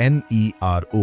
NERO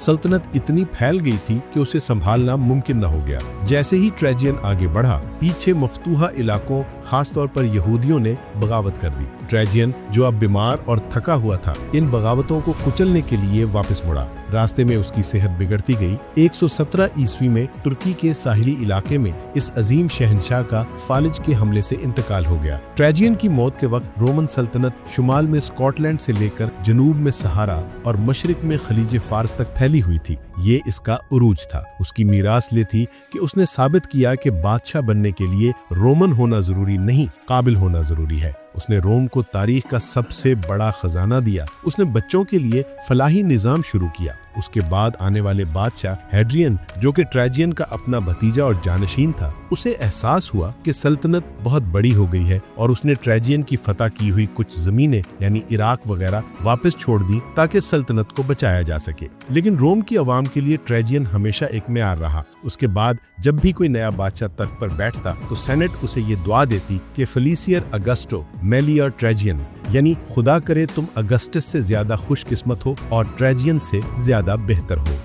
सल्तनत इतनी फैल गई थी कि उसे संभालना मुमकिन न हो गया। जैसे ही ट्रेजियन आगे बढ़ा, पीछे मफ्तूहा इलाकों, खासतौर पर यहूदियों ने बगावत कर दी। ट्रेजियन, जो अब बीमार और थका हुआ था, इन बगावतों को कुचलने के लिए वापस मुड़ा। रास्ते में उसकी सेहत बिगड़ती गई। 117 ईस्वी में तुर्की के साहिली इलाके में इस अजीम शहंशाह का फालिज के हमले से इंतकाल हो गया। ट्रेजियन की मौत के वक्त रोमन सल्तनत शुमाल में स्कॉटलैंड से लेकर जनूब में सहारा और मशरिक में खलीज फारस तक फैली हुई थी। ये इसका उरूज था। उसकी मीरास ये थी कि उसने साबित किया कि बादशाह बनने के लिए रोमन होना जरूरी नहीं, काबिल होना जरूरी है। उसने रोम को तारीख का सबसे बड़ा खजाना दिया। उसने बच्चों के लिए फलाही निजाम शुरू किया। उसके बाद आने वाले बादशाह हैड्रियन, जो कि ट्रेजियन का अपना भतीजा और जानशीन था, उसे एहसास हुआ कि सल्तनत बहुत बड़ी हो गई है और उसने ट्रेजियन की फतह की हुई कुछ जमीनें यानी इराक वगैरह वापस छोड़ दी ताकि सल्तनत को बचाया जा सके। लेकिन रोम की आवाम के लिए ट्रेजियन हमेशा एक मेयार रहा। उसके बाद जब भी कोई नया बादशाह तख्त पर बैठता तो सेनेट उसे ये दुआ देती कि फेलिसियर अगस्टो मेलियर ट्रेजियन, यानी खुदा करे तुम अगस्टस से ज्यादा खुशकिस्मत हो और ट्रेजियन से ज्यादा बेहतर हो।